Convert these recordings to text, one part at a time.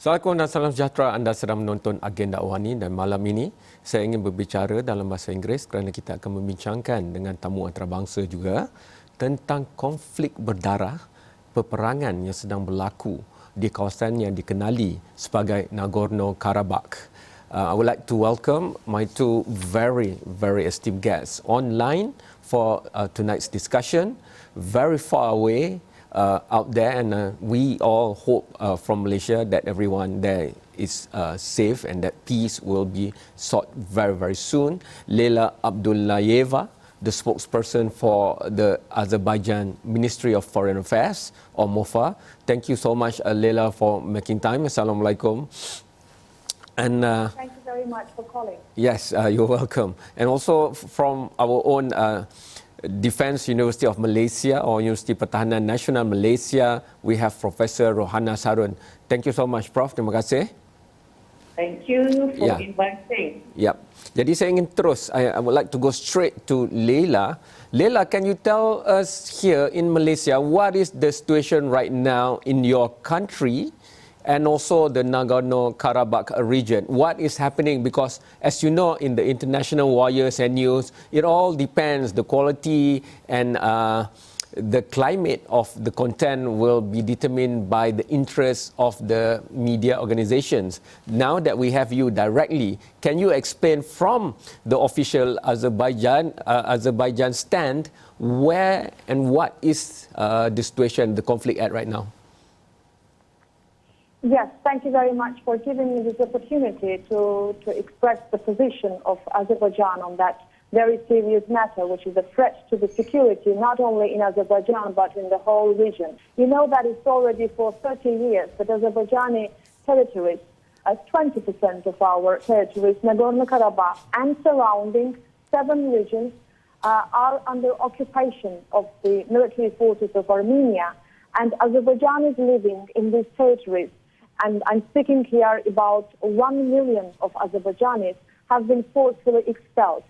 Assalamualaikum dan salam sejahtera. Anda sedang menonton Agenda AWANI dan malam ini saya ingin berbicara dalam bahasa Inggeris kerana kita akan membincangkan dengan tamu antarabangsa juga tentang konflik berdarah, peperangan yang sedang berlaku di kawasan yang dikenali sebagai Nagorno Karabakh. I would like to welcome my two very esteemed guests online for tonight's discussion, very far away out there, and we all hope from Malaysia that everyone there is safe and that peace will be sought very soon. Leila Abdullayeva, the spokesperson for the Azerbaijan Ministry of Foreign Affairs, or MOFA. Thank you so much, Leila, for making time. Assalamualaikum. And thank you very much for calling. Yes, you're welcome. And also from our own Defence University of Malaysia or Universiti Pertahanan Nasional Malaysia, we have Professor Rohana Sarun. Thank you so much, Prof. Terima kasih. Thank you for inviting. Yep. Jadi saya ingin terus, I would like to go straight to Leila. Leila, can you tell us here in Malaysia, what is the situation right now in your country and also the Nagorno-Karabakh region? What is happening? Because as you know, in the international wires and news, it all depends. The quality and the climate of the content will be determined by the interests of the media organizations. Now that we have you directly, can you explain from the official Azerbaijan stand where and what is the situation, the conflict at right now? Yes, thank you very much for giving me this opportunity to express the position of Azerbaijan on that very serious matter, which is a threat to the security, not only in Azerbaijan, but in the whole region. You know that it's already for 30 years that Azerbaijani territories, as 20% of our territories, Nagorno-Karabakh and surrounding 7 regions, are under occupation of the military forces of Armenia. And Azerbaijan is living in these territories. And I'm speaking here about 1 million of Azerbaijanis have been forcefully expelled.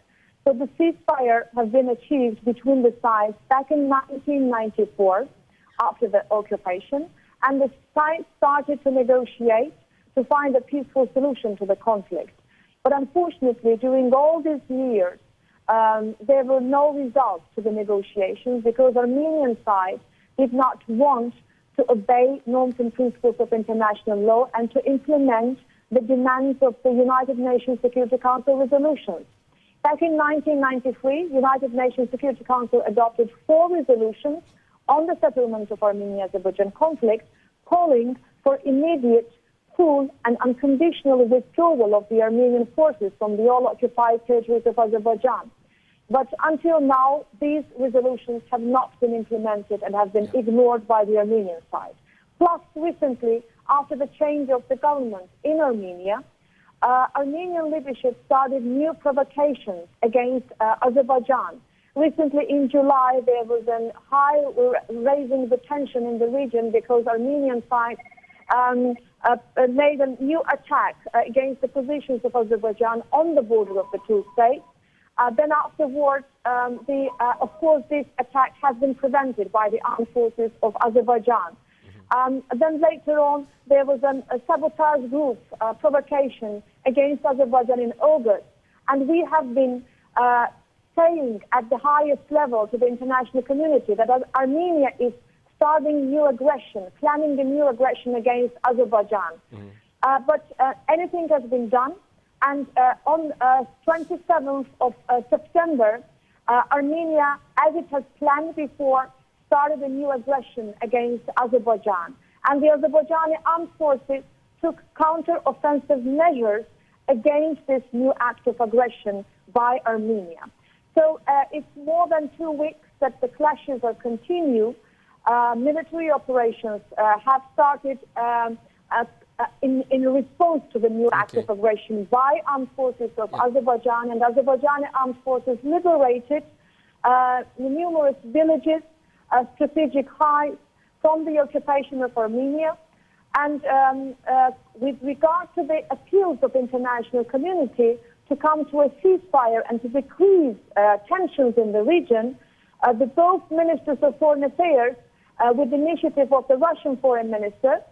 So the ceasefire has been achieved between the sides back in 1994 after the occupation, and the sides started to negotiate to find a peaceful solution to the conflict. But unfortunately, during all these years, there were no results to the negotiations because Armenian side did not want to obey norms and principles of international law and to implement the demands of the United Nations Security Council resolutions. Back in 1993, United Nations Security Council adopted 4 resolutions on the settlement of Armenia-Azerbaijan conflict, calling for immediate, full and unconditional withdrawal of the Armenian forces from the all-occupied territories of Azerbaijan. But until now, these resolutions have not been implemented and have been ignored by the Armenian side. Plus, recently, after the change of the government in Armenia, Armenian leadership started new provocations against Azerbaijan. Recently, in July, there was a high raising the tension in the region because Armenian side made a new attack against the positions of Azerbaijan on the border of the 2 states. Then afterwards, of course, this attack has been prevented by the armed forces of Azerbaijan. Then later on, there was a sabotage group provocation against Azerbaijan in August. And we have been saying at the highest level to the international community that Armenia is starting new aggression, planning the new aggression against Azerbaijan. But anything has been done. And on 27th of September, Armenia, as it has planned before, started a new aggression against Azerbaijan. And the Azerbaijani armed forces took counter-offensive measures against this new act of aggression by Armenia. So it's more than 2 weeks that the clashes are continued. Military operations have started in response to the new act of aggression by armed forces of Azerbaijan, and Azerbaijani armed forces liberated numerous villages, strategic heights from the occupation of Armenia. And with regard to the appeals of international community to come to a ceasefire and to decrease tensions in the region, the both ministers of foreign affairs, with the initiative of the Russian foreign minister,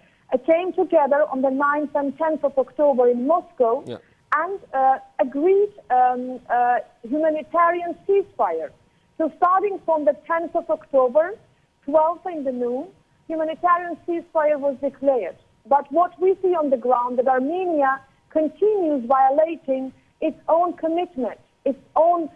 came together on the 9th and 10th of October in Moscow and agreed humanitarian ceasefire. So starting from the 10th of October, 12th in the noon, humanitarian ceasefire was declared. But what we see on the ground that Armenia continues violating its own commitment, its own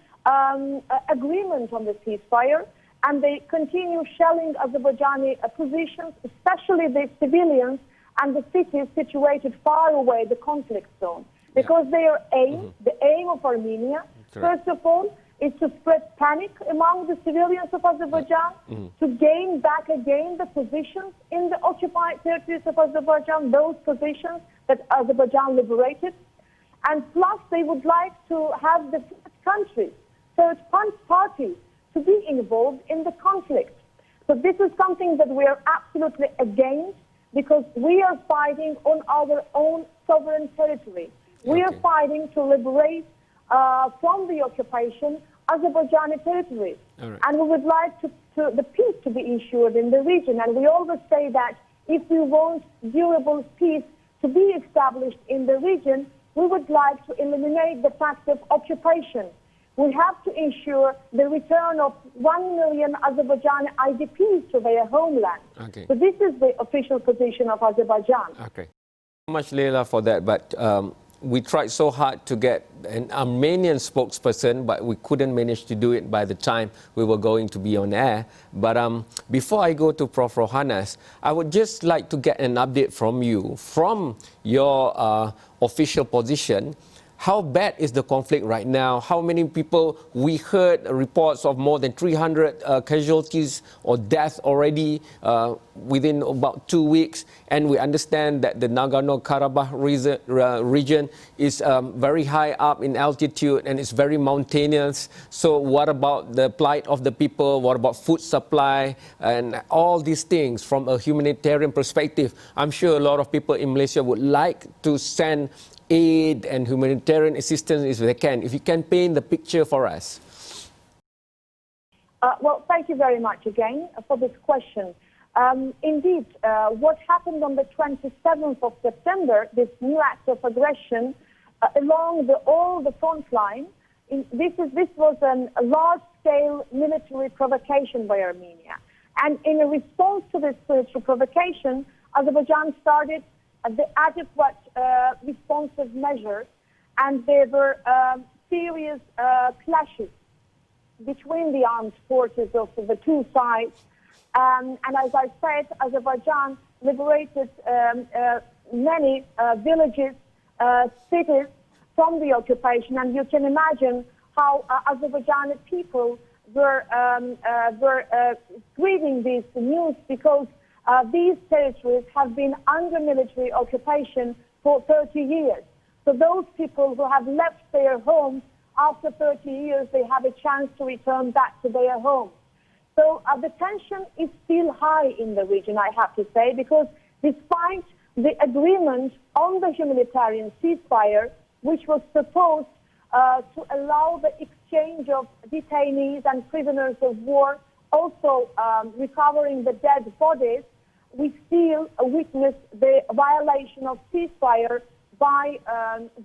agreement on the ceasefire, and they continue shelling Azerbaijani positions, especially the civilians and the cities situated far away, the conflict zone. Because their aim, the aim of Armenia, first of all, is to spread panic among the civilians of Azerbaijan, to gain back again the positions in the occupied territories of Azerbaijan, those positions that Azerbaijan liberated. And plus, they would like to have the countries, third parties, to be involved in the conflict. So this is something that we are absolutely against, because we are fighting on our own sovereign territory. We are fighting to liberate from the occupation Azerbaijani territories. And we would like the peace to be ensured in the region. And we always say that if we want durable peace to be established in the region, we would like to eliminate the fact of occupation. We have to ensure the return of 1 million Azerbaijani IDPs to their homeland. So this is the official position of Azerbaijan. Okay. So much, Leila, for that. But we tried so hard to get an Armenian spokesperson, but we couldn't manage to do it by the time we were going to be on air. But before I go to Prof. Rohanas, I would just like to get an update from you, from your official position. How bad is the conflict right now? How many people? We heard reports of more than 300 casualties or deaths already within about 2 weeks. And we understand that the Nagorno-Karabakh region is very high up in altitude and it's very mountainous. So what about the plight of the people? What about food supply and all these things from a humanitarian perspective? I'm sure a lot of people in Malaysia would like to send aid and humanitarian assistance if they can. If you can paint the picture for us. Well, thank you very much again for this question. Indeed, what happened on the 27th of September, this new act of aggression along all the front line, this was a large-scale military provocation by Armenia. And in a response to this military provocation, Azerbaijan started the adequate responsive measures, and there were serious clashes between the armed forces of the two sides. And as I said, Azerbaijan liberated many villages, cities from the occupation, and you can imagine how Azerbaijani people were grieving this news, because these territories have been under military occupation for 30 years. So those people who have left their homes after 30 years, they have a chance to return back to their homes. So the tension is still high in the region, I have to say, because despite the agreement on the humanitarian ceasefire, which was supposed to allow the exchange of detainees and prisoners of war, also recovering the dead bodies, we still witness the violation of ceasefire by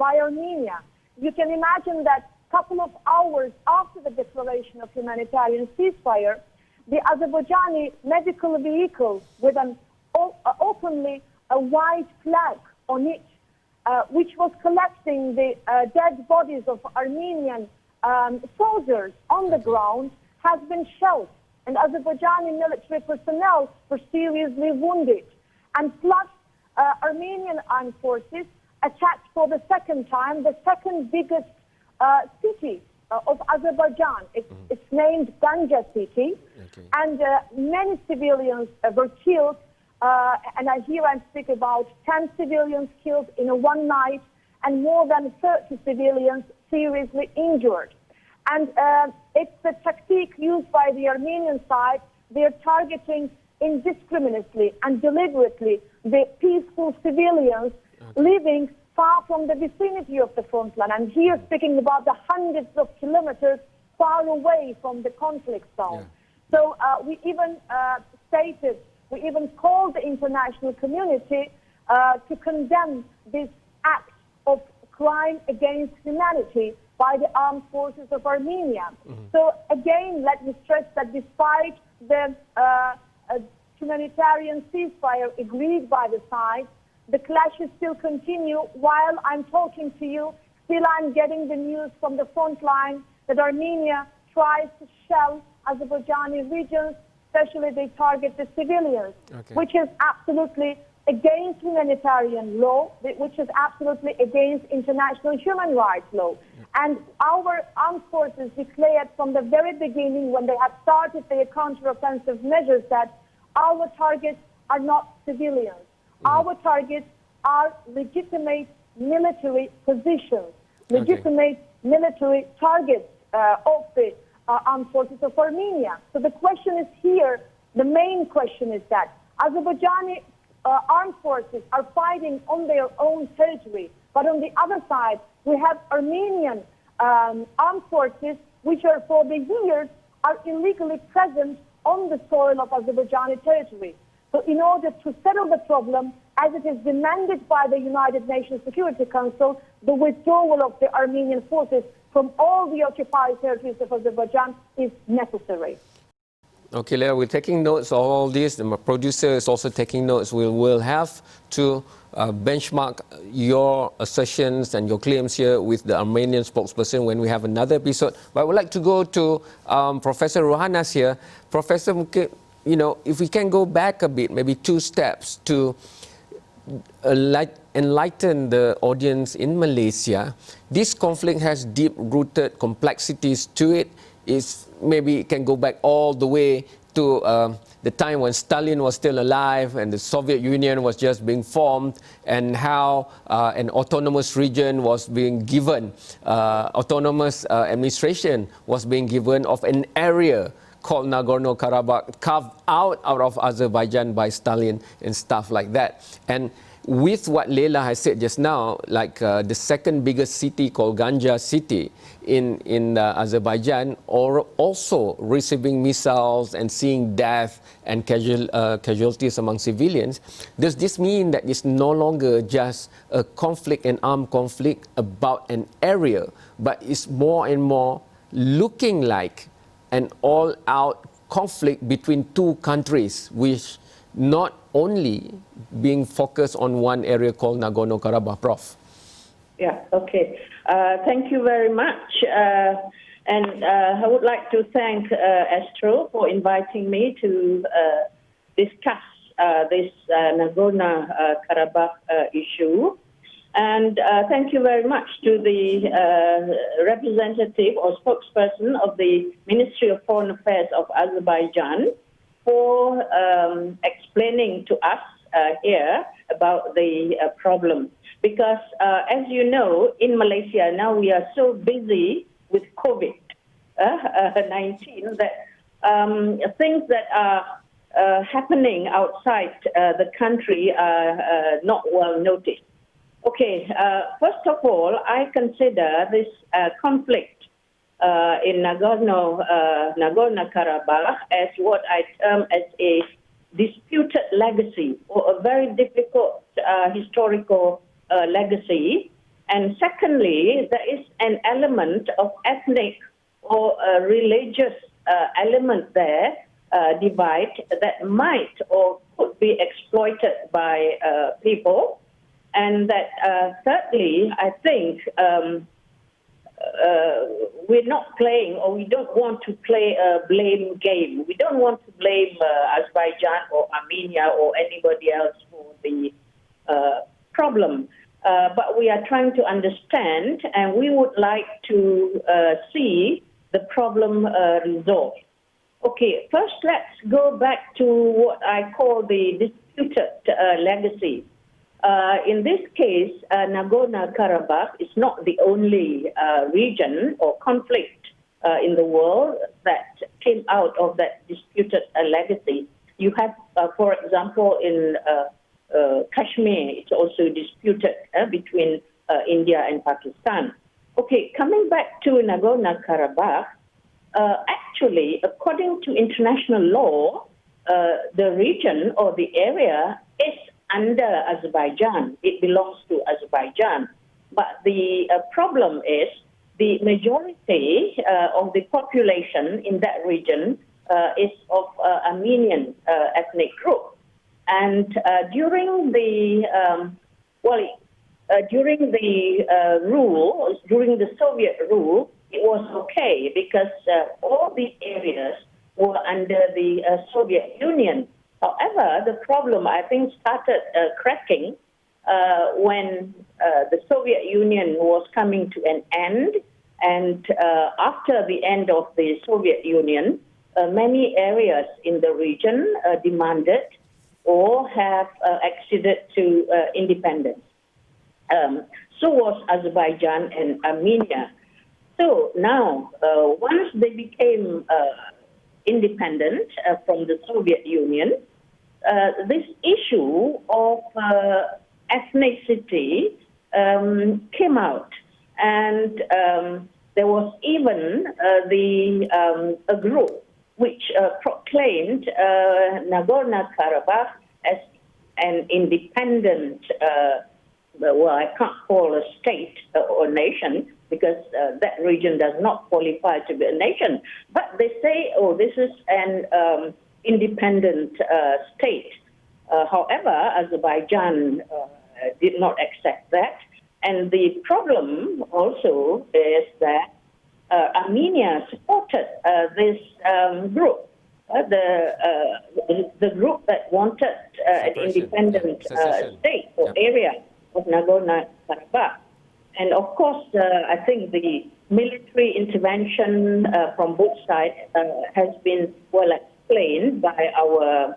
Armenia. You can imagine that a couple of hours after the declaration of humanitarian ceasefire, the Azerbaijani medical vehicle with an openly a white flag on it, which was collecting the dead bodies of Armenian soldiers on the ground, has been shelled. And Azerbaijani military personnel were seriously wounded. And plus, Armenian armed forces attacked for the second time the second biggest city of Azerbaijan. It's named Ganja city. And many civilians were killed. And here I speak about 10 civilians killed in one night and more than 30 civilians seriously injured. And it's the tactique used by the Armenian side. They're targeting indiscriminately and deliberately the peaceful civilians living far from the vicinity of the front line. And here speaking about the hundreds of kilometers far away from the conflict zone. So we even stated We even called the international community to condemn this act of crime against humanity by the armed forces of Armenia. So again, let me stress that despite the humanitarian ceasefire agreed by the sides, the clashes still continue. While I'm talking to you, still I'm getting the news from the front line that Armenia tries to shell Azerbaijani regions, especially they target the civilians, which is absolutely against humanitarian law, which is absolutely against international human rights law. And our armed forces declared from the very beginning, when they had started their counteroffensive measures, that our targets are not civilians. Our targets are legitimate military positions, legitimate military targets of the armed forces of Armenia. So the question is here, the main question is that Azerbaijani armed forces are fighting on their own territory, but on the other side, we have Armenian armed forces which are for the years are illegally present on the soil of Azerbaijani territory. So in order to settle the problem, as it is demanded by the United Nations Security Council, the withdrawal of the Armenian forces from all the occupied territories of Azerbaijan is necessary. Okay, Leah, we're taking notes of all this. The producer is also taking notes. We'll have to benchmark your assertions and your claims here with the Armenian spokesperson when we have another episode. But I would like to go to Professor Rohanas here. Professor, you know, if we can go back a bit, maybe 2 steps to enlighten the audience in Malaysia. This conflict has deep-rooted complexities to it. Maybe it can go back all the way to the time when Stalin was still alive and the Soviet Union was just being formed, and how an autonomous region was being given, autonomous administration was being given of an area called Nagorno Karabakh, carved out of Azerbaijan by Stalin and stuff like that. And with what Leila has said just now, like the second biggest city called Ganja city in Azerbaijan, or also receiving missiles and seeing death and casualties among civilians, does this mean that it's no longer just a conflict, an armed conflict about an area, but it's more and more looking like an all-out conflict between 2 countries, which not only being focused on one area called Nagorno-Karabakh, Prof? Yeah, okay. Thank you very much. And I would like to thank Astro for inviting me to discuss this Nagorno-Karabakh issue. And thank you very much to the representative or spokesperson of the Ministry of Foreign Affairs of Azerbaijan for explaining to us here about the problem. Because as you know, in Malaysia now we are so busy with COVID-19 that things that are happening outside the country are not well noticed. Okay, first of all, I consider this conflict in Nagorno-Karabakh as what I term as a disputed legacy, or a very difficult historical legacy. And secondly, there is an element of ethnic or religious element there, divide, that might or could be exploited by people. And that thirdly, I think we're not playing, or we don't want to play a blame game. We don't want to blame Azerbaijan or Armenia or anybody else for the problem. But we are trying to understand, and we would like to see the problem resolved. Okay, first let's go back to what I call the disputed legacy. In this case, Nagorno-Karabakh is not the only region or conflict in the world that came out of that disputed legacy. You have, for example, in Kashmir, it's also disputed between India and Pakistan. Okay, coming back to Nagorno-Karabakh, actually, according to international law, the region or the area is under Azerbaijan. It belongs to Azerbaijan. But the problem is the majority of the population in that region is of Armenian ethnic group. And during the Soviet rule, it was okay because all these areas were under the Soviet Union. However, the problem, I think, started cracking when the Soviet Union was coming to an end. And after the end of the Soviet Union, many areas in the region demanded or have acceded to independence. So was Azerbaijan and Armenia. So now, once they became independent from the Soviet Union, this issue of ethnicity came out. And there was even a group which proclaimed Nagorno Karabakh as an independent, I can't call a state or nation because that region does not qualify to be a nation. But they say, oh, this is an independent state. However, Azerbaijan did not accept that. And the problem also is that Armenia supported this group, the group that wanted an independent state or area of Nagorno-Karabakh. And of course, I think the military intervention from both sides has been well explained by our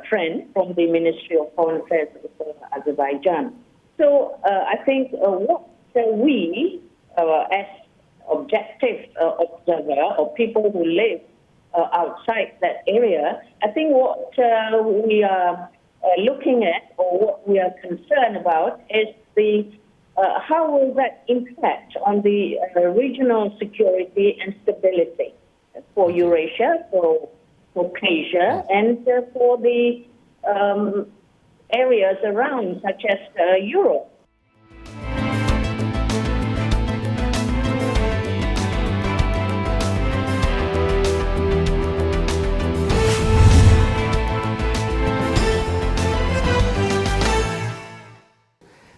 friend from the Ministry of Foreign Affairs of Azerbaijan. So I think what we, as objective observer or people who live outside that area, I think what we are looking at or what we are concerned about is how will that impact on the regional security and stability for Eurasia, for Caucasia, and for the areas around, such as Europe.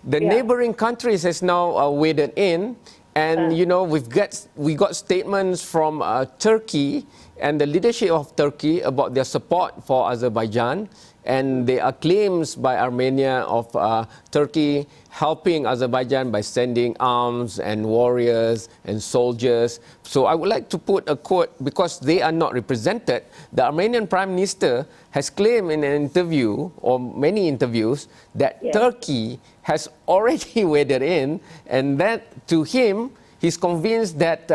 The neighboring countries has now waded in, and you know we got statements from Turkey and the leadership of Turkey about their support for Azerbaijan, and there are claims by Armenia of Turkey helping Azerbaijan by sending arms and warriors and soldiers. So I would like to put a quote, because they are not represented. The Armenian Prime Minister has claimed in an interview, or many interviews, that Turkey has already waded in, and that to him, he's convinced that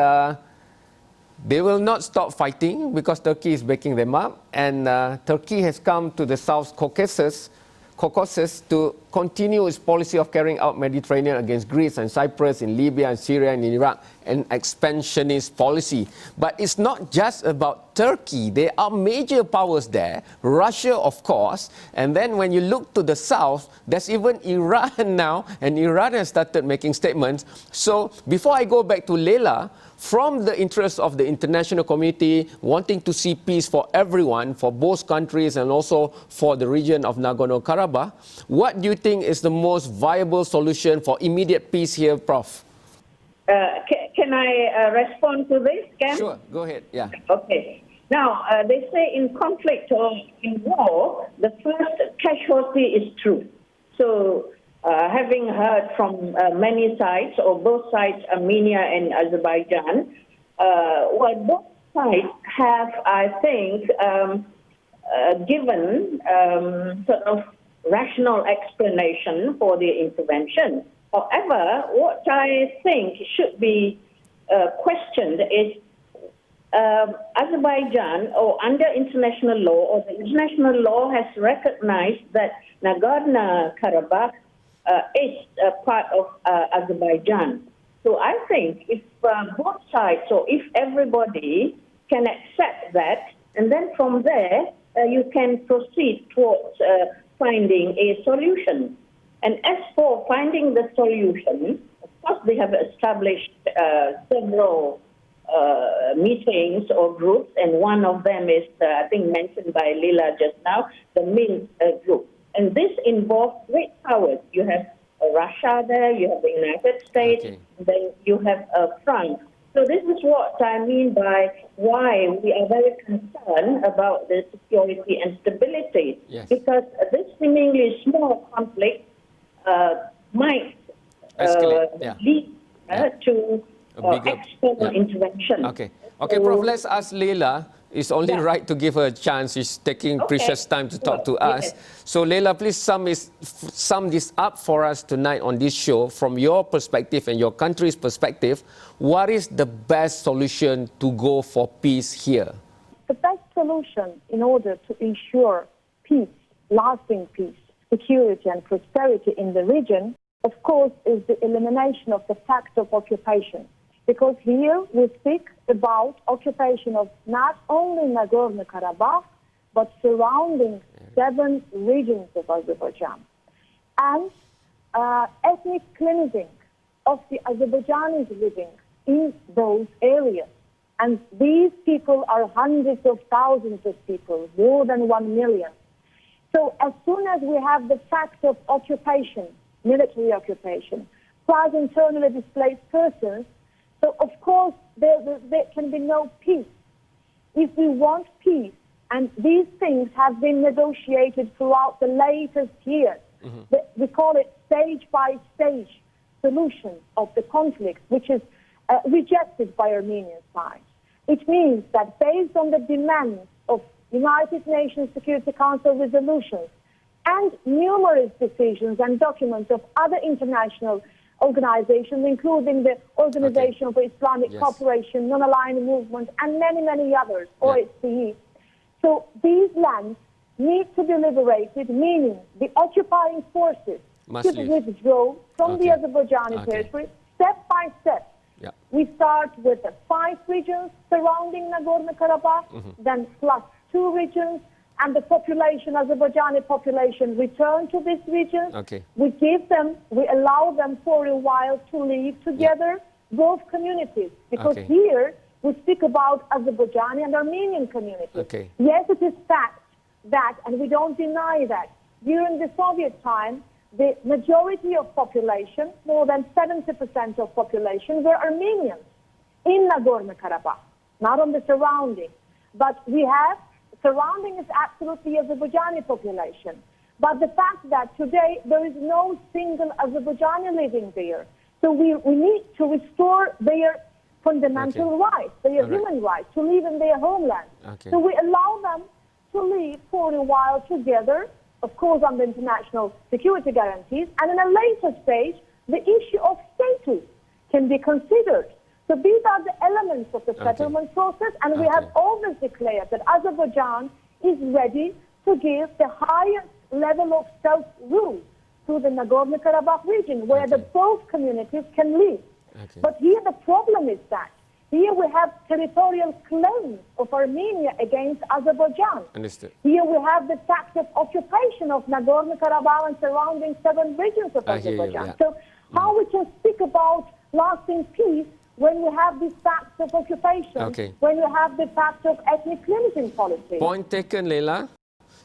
they will not stop fighting because Turkey is backing them up, and Turkey has come to the South Caucasus to continue its policy of carrying out Mediterranean against Greece and Cyprus, in Libya and Syria and in Iraq, an expansionist policy. But it's not just about Turkey. There are major powers there, Russia of course, and then when you look to the south, there's even Iran now, and Iran has started making statements. So before I go back to Leila, from the interest of the international community wanting to see peace for everyone, for both countries and also for the region of Nagorno-Karabakh, what do you think is the most viable solution for immediate peace here, Prof? Can I respond to this, Ken? Sure, go ahead. Yeah. Okay. Now, they say in conflict or in war, the first casualty is truth. So, having heard from many sides, or both sides, Armenia and Azerbaijan, both sides have, I think, given sort of rational explanation for the intervention. However, what I think should be questioned is Azerbaijan, or under international law, or the international law has recognized that Nagorno-Karabakh is part of Azerbaijan. So I think if both sides, or if everybody can accept that, and then from there, you can proceed towards finding a solution. And as for finding the solution, of course, they have established several meetings or groups, and one of them is, I think, mentioned by Leela just now, the Minsk group. And this involves great powers. You have Russia there, you have the United States, then you have France. So this is what I mean by why we are very concerned about the security and stability. Yes. Because this seemingly small conflict might lead to external intervention. Okay, Prof, let's ask Leila. It's only right to give her a chance. She's taking precious time to talk to us. So Leila, please sum this up for us tonight on this show. From your perspective and your country's perspective, what is the best solution to go for peace here? The best solution in order to ensure peace, lasting peace, security and prosperity in the region, of course, is the elimination of the fact of occupation. Because here we speak about occupation of not only Nagorno-Karabakh, but surrounding 7 regions of Azerbaijan. And ethnic cleansing of the Azerbaijanis living in those areas. And these people are hundreds of thousands of people, more than 1 million. So as soon as we have the fact of occupation, military occupation, plus internally displaced persons, so of course there can be no peace. If we want peace, and these things have been negotiated throughout the latest years, we call it stage-by-stage solution of the conflict, which is rejected by Armenian side. It means that based on the demands of United Nations Security Council resolutions and numerous decisions and documents of other international organizations, including the Organization for Islamic Cooperation, Non-Aligned Movement, and many, many others, OSCE. So these lands need to be liberated, meaning the occupying forces should withdraw from the Azerbaijani territory step by step. We start with the 5 regions surrounding Nagorno-Karabakh, then plus 2 regions, and the population, Azerbaijani population, return to these regions. We allow them for a while to live together, both communities. Because here we speak about Azerbaijani and Armenian communities. Yes, it is fact that, and we don't deny that, during the Soviet time, the majority of population, more than 70% of population, were Armenians in Nagorno-Karabakh, not on the surrounding. But we have surrounding is absolutely Azerbaijani population. But the fact that today there is no single Azerbaijani living there. So we need to restore their fundamental rights, their human rights, to live in their homeland. So we allow them to live for a while together, of course under international security guarantees, and in a later stage, the issue of status can be considered. So these are the elements of the settlement process, and we have always declared that Azerbaijan is ready to give the highest level of self-rule to the Nagorno-Karabakh region, where the both communities can live. But here the problem is that here we have territorial claims of Armenia against Azerbaijan. Here we have the fact of occupation of Nagorno-Karabakh and surrounding 7 regions of Azerbaijan. So how we can speak about lasting peace when we have these facts of occupation, when you have the fact of ethnic cleansing policy. Point taken, Leila.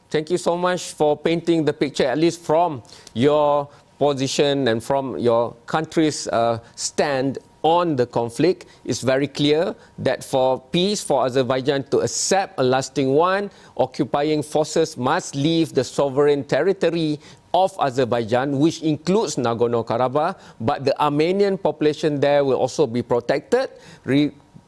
Thank you so much for painting the picture, at least from your position and from your country's stand on the conflict. It's very clear that for peace, for Azerbaijan to accept a lasting one, occupying forces must leave the sovereign territory of Azerbaijan, which includes Nagorno-Karabakh, but the Armenian population there will also be protected.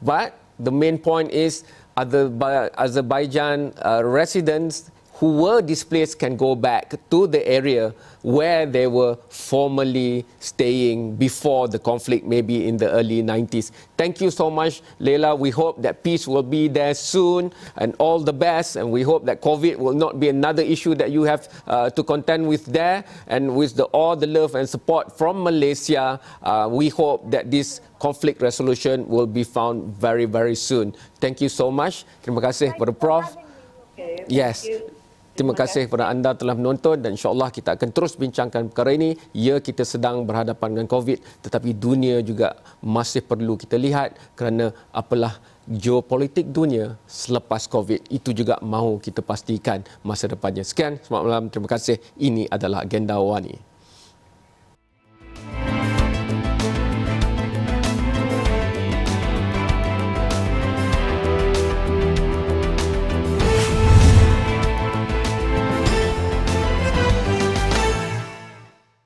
But the main point is Azerbaijan residents who were displaced can go back to the area where they were formerly staying before the conflict, maybe in the early 90s. Thank you so much, Leila. We hope that peace will be there soon, and all the best. And we hope that COVID will not be another issue that you have to contend with there. And with all the love and support from Malaysia, we hope that this conflict resolution will be found very, very soon. Thank you so much. Terima kasih kepada Prof. Okay, Yes. thank you. Terima kasih kepada anda telah menonton dan insya-Allah kita akan terus bincangkan perkara ini. Ya, kita sedang berhadapan dengan COVID, tetapi dunia juga masih perlu kita lihat kerana apalah geopolitik dunia selepas COVID. Itu juga mahu kita pastikan masa depannya. Sekian, selamat malam. Terima kasih. Ini adalah Agenda AWANI.